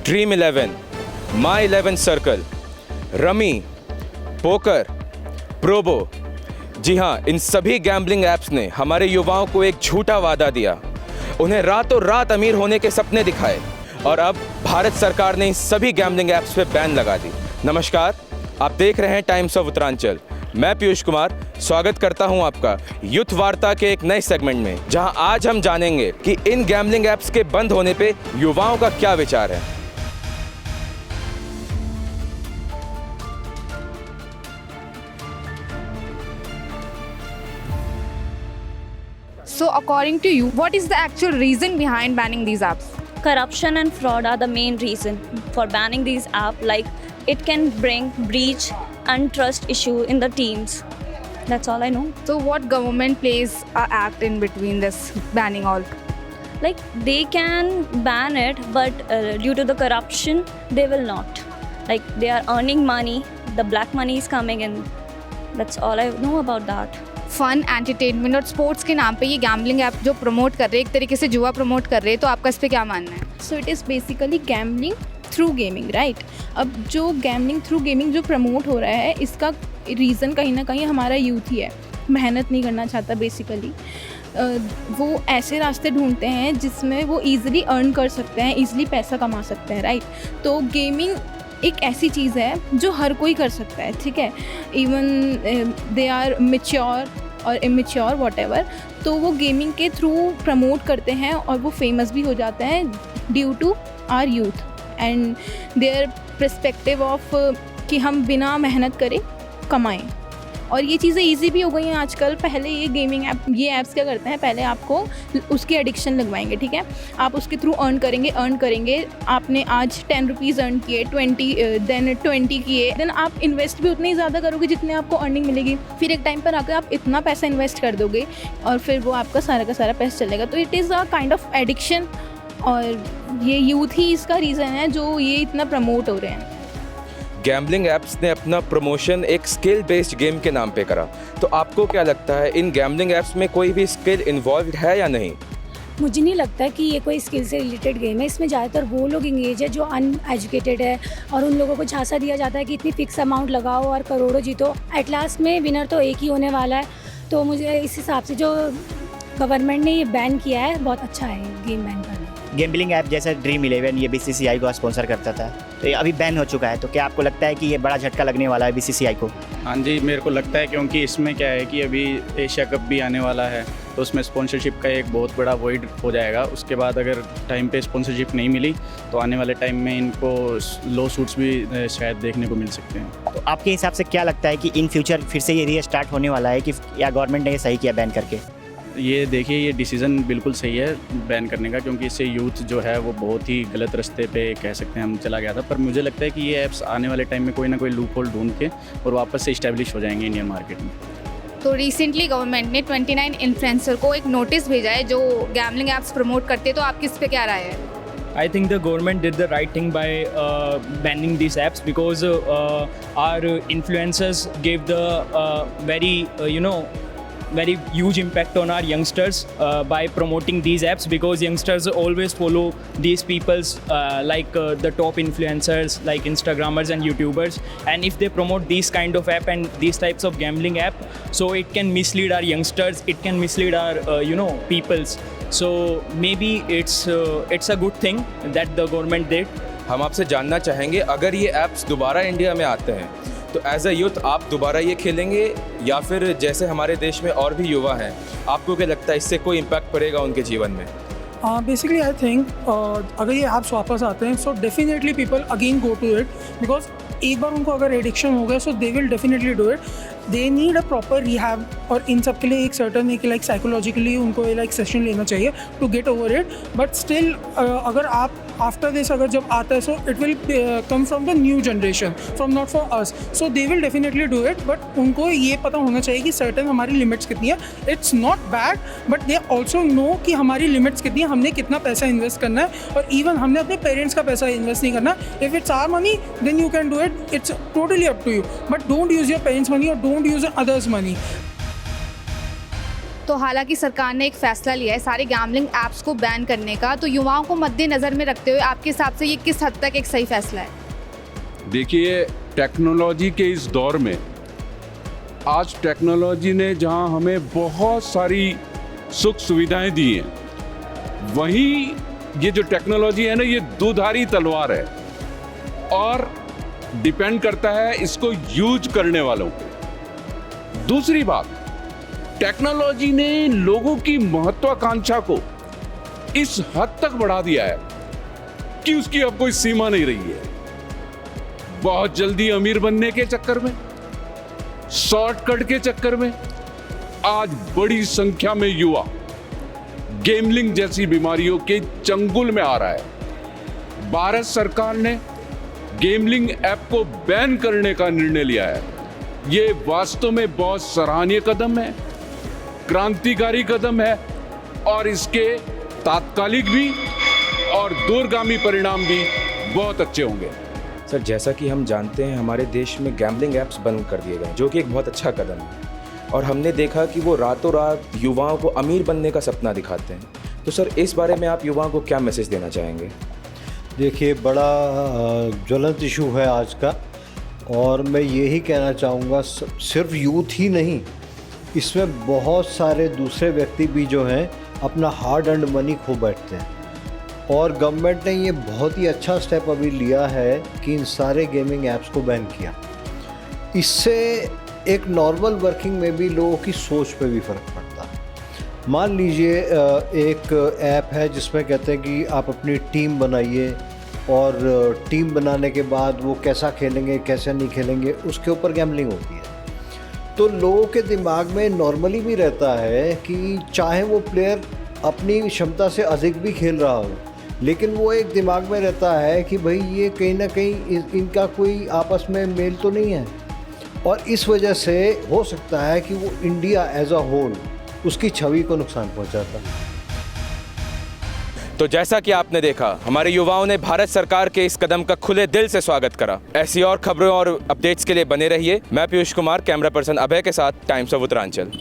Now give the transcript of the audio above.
Dream 11, माई 11 circle, rummy, poker, Probo. जी हाँ, इन सभी gambling apps ने हमारे युवाओं को एक झूठा वादा दिया, उन्हें रातों रात अमीर होने के सपने दिखाए और अब भारत सरकार ने इन सभी गैम्बलिंग ऐप्स पे बैन लगा दी। नमस्कार, आप देख रहे हैं टाइम्स ऑफ उत्तरांचल। मैं पीयूष कुमार स्वागत करता हूं आपका युथ वार्ता के एक नए सेगमेंट में, जहां आज हम जानेंगे कि इन गैम्बलिंग ऐप्स के बंद होने पे युवाओं का क्या विचार है। So according to you, what is the actual reason behind banning these apps? Corruption and fraud are the main reason for banning these apps. Like, it can bring breach and trust issue in the teams. That's all I know. So what government plays a act in between this banning all? Like, they can ban it, but due to the corruption, they will not. Like, they are earning money, the black money is coming in. That's all I know about that. Fun, entertainment और sports के नाम पे ये gambling app जो promote कर रहे हैं, एक तरीके से जुआ प्रमोट कर रहे हैं, तो आपका इस पे क्या मानना है? So it is basically gambling through gaming, right. अब जो गैम्बलिंग थ्रू गेमिंग जो प्रमोट हो रहा है, इसका रीज़न कहीं ना कहीं हमारा यूथ ही है। मेहनत नहीं करना चाहता बेसिकली, वो ऐसे रास्ते ढूंढते हैं जिसमें वो ईज़िली अर्न कर सकते हैं, ईज़िली पैसा कमा सकते हैं, राइट। तो गेमिंग एक ऐसी चीज़ है जो हर कोई कर सकता है, ठीक है। इवन दे आर मैच्योर और इमेच्योर व्हाटएवर, तो वो गेमिंग के थ्रू प्रमोट करते हैं और वो फेमस भी हो जाते हैं due to our youth and their perspective of कि हम बिना मेहनत करे कमाएं। और ये चीज़ें इजी भी हो गई हैं आजकल। पहले ये गेमिंग ऐप, ये ऐप्स क्या करते हैं, पहले आपको उसकी एडिक्शन लगवाएंगे, ठीक है। आप उसके थ्रू अर्न करेंगे। आपने आज 10 रुपीज़ अर्न किए, 20 किए, देन आप इन्वेस्ट भी उतने ही ज़्यादा करोगे जितने आपको अर्निंग मिलेगी। फिर एक टाइम पर आकर आप इतना पैसा इन्वेस्ट कर दोगे और फिर वो आपका सारा का सारा पैसा चलेगा। तो it is a kind of addiction, और ये यूथ ही इसका रीज़न है जो ये इतना प्रमोट हो रहे हैं। गैम्बलिंग ऐप्स ने अपना प्रमोशन एक स्किल बेस्ड गेम के नाम पे करा, तो आपको क्या लगता है इन गैम्बलिंग ऐप्स में कोई भी स्किल इन्वॉल्व है या नहीं? मुझे नहीं लगता कि ये कोई स्किल से रिलेटेड गेम है। इसमें ज़्यादातर वो लोग इंगेज है जो अनएजुकेटेड है, और उन लोगों को झांसा दिया जाता है कि इतनी फिक्स अमाउंट लगाओ और करोड़ों जीतो। एट लास्ट में विनर तो एक ही होने वाला है। तो मुझे इस हिसाब से जो गवर्नमेंट ने ये बैन किया है, बहुत अच्छा है गेम बैन करना। गैम्बलिंग ऐप जैसा ड्रीम 11 ये BCCI को स्पॉन्सर करता था, तो ये अभी बैन हो चुका है। तो क्या आपको लगता है कि ये बड़ा झटका लगने वाला है BCCI को? हाँ जी, मेरे को लगता है, क्योंकि इसमें क्या है कि अभी एशिया कप भी आने वाला है, तो उसमें स्पॉन्सरशिप का एक बहुत बड़ा वॉइड हो जाएगा। उसके बाद अगर टाइम पे स्पॉन्सरशिप नहीं मिली तो आने वाले टाइम में इनको लॉ सूट्स भी शायद देखने को मिल सकते हैं। तो आपके हिसाब से क्या लगता है कि इन फ्यूचर फिर से ये रीस्टार्ट होने वाला है, कि या गवर्नमेंट ने ये सही किया बैन करके? ये देखिए, ये डिसीज़न बिल्कुल सही है बैन करने का, क्योंकि इससे यूथ जो है वो बहुत ही गलत रास्ते पे कह सकते हैं हम चला गया था। पर मुझे लगता है कि ये ऐप्स आने वाले टाइम में कोई ना कोई लूप होल ढूंढ के और वापस से इस्टेब्लिश हो जाएंगे इंडियन मार्केट में। तो रिसेंटली गवर्नमेंट ने 29 इन्फ्लुएंसर को एक नोटिस भेजा है जो गैम्बलिंग ऐप्स प्रमोट करते हैं, तो आपकी इस पे क्या राय है? I think the government did the right thing by banning these apps, because our influencers gave the very huge impact on our youngsters by promoting these apps, because youngsters always follow these people's like the top influencers like Instagrammers and YouTubers, and if they promote these kind of app and these types of gambling app, so it can mislead our youngsters, it can mislead our peoples. So maybe it's a good thing that the government did. हम आपसे जानना चाहेंगे, अगर ये apps दोबारा India में आते हैं तो एज अ यूथ आप दोबारा ये खेलेंगे, या फिर जैसे हमारे देश में और भी युवा हैं, आपको क्या लगता है इससे कोई इम्पैक्ट पड़ेगा उनके जीवन में? बेसिकली आई थिंक अगर ये ऐप्स वापस आते हैं, so definitely people again go to it, because एक बार उनको अगर एडिक्शन हो गया, so they will definitely do it. They need a proper rehab, और इन सब के लिए एक सर्टन एक लाइक साइकोलॉजिकली उनको लाइक सेशन लेना चाहिए to get over it. But still अगर आप आफ्टर दिस अगर जब आता है, so it will come from the new generation, from not for us, so they will definitely do it. But उनको ये पता होना चाहिए कि सर्टन हमारी लिमिट्स कितनी है। It's not bad, but they also know कि हमारी लिमिट्स कितनी है, हमने कितना पैसा इन्वेस्ट करना है, और इवन हमने अपने पेरेंट्स का पैसा इन्वेस्ट नहीं करना। If it's our money then you can do it, it's totally up to you, but don't use your parents money और डोंट यूज अदर्स मनी। तो हालांकि सरकार ने एक फ़ैसला लिया है सारे गैम्बलिंग ऐप्स को बैन करने का, तो युवाओं को मद्देनज़र में रखते हुए आपके हिसाब से ये किस हद तक एक सही फ़ैसला है? देखिए, टेक्नोलॉजी के इस दौर में आज टेक्नोलॉजी ने जहां हमें बहुत सारी सुख सुविधाएं दी हैं, वहीं ये जो टेक्नोलॉजी है ना, ये दुधारी तलवार है और डिपेंड करता है इसको यूज करने वालों पे। दूसरी बात, टेक्नोलॉजी ने लोगों की महत्वाकांक्षा को इस हद तक बढ़ा दिया है कि उसकी अब कोई सीमा नहीं रही है। बहुत जल्दी अमीर बनने के चक्कर में, शॉर्टकट के चक्कर में आज बड़ी संख्या में युवा गेमलिंग जैसी बीमारियों के चंगुल में आ रहा है। भारत सरकार ने गेमलिंग ऐप को बैन करने का निर्णय लिया है। ये वास्तव में बहुत सराहनीय कदम है, क्रांतिकारी कदम है और इसके तात्कालिक भी और दूरगामी परिणाम भी बहुत अच्छे होंगे। सर, जैसा कि हम जानते हैं हमारे देश में गैम्बलिंग ऐप्स बंद कर दिए गए, जो कि एक बहुत अच्छा कदम है, और हमने देखा कि वो रातों रात युवाओं को अमीर बनने का सपना दिखाते हैं। तो सर, इस बारे में आप युवाओं को क्या मैसेज देना चाहेंगे? देखिए, बड़ा ज्वलंत इशू है आज का, और मैं यही कहना चाहूँगा सिर्फ यूथ ही नहीं, इसमें बहुत सारे दूसरे व्यक्ति भी जो हैं अपना हार्ड अर्न्ड मनी खो बैठते हैं। और गवर्नमेंट ने ये बहुत ही अच्छा स्टेप अभी लिया है कि इन सारे गेमिंग ऐप्स को बैन किया। इससे एक नॉर्मल वर्किंग में भी लोगों की सोच पे भी फ़र्क पड़ता है। मान लीजिए एक ऐप है जिसमें कहते हैं कि आप अपनी टीम बनाइए, और टीम बनाने के बाद वो कैसा खेलेंगे कैसा नहीं खेलेंगे उसके ऊपर गैम्बलिंग होती है। तो लोगों के दिमाग में नॉर्मली भी रहता है कि चाहे वो प्लेयर अपनी क्षमता से अधिक भी खेल रहा हो, लेकिन वो एक दिमाग में रहता है कि भाई ये कहीं ना कहीं इनका कोई आपस में मेल तो नहीं है, और इस वजह से हो सकता है कि वो इंडिया एज अ होल उसकी छवि को नुकसान पहुंचाता है। तो जैसा कि आपने देखा, हमारे युवाओं ने भारत सरकार के इस कदम का खुले दिल से स्वागत करा। ऐसी और खबरों और अपडेट्स के लिए बने रहिए। मैं पीयूष कुमार, कैमरा पर्सन अभय के साथ, टाइम्स ऑफ उत्तरांचल।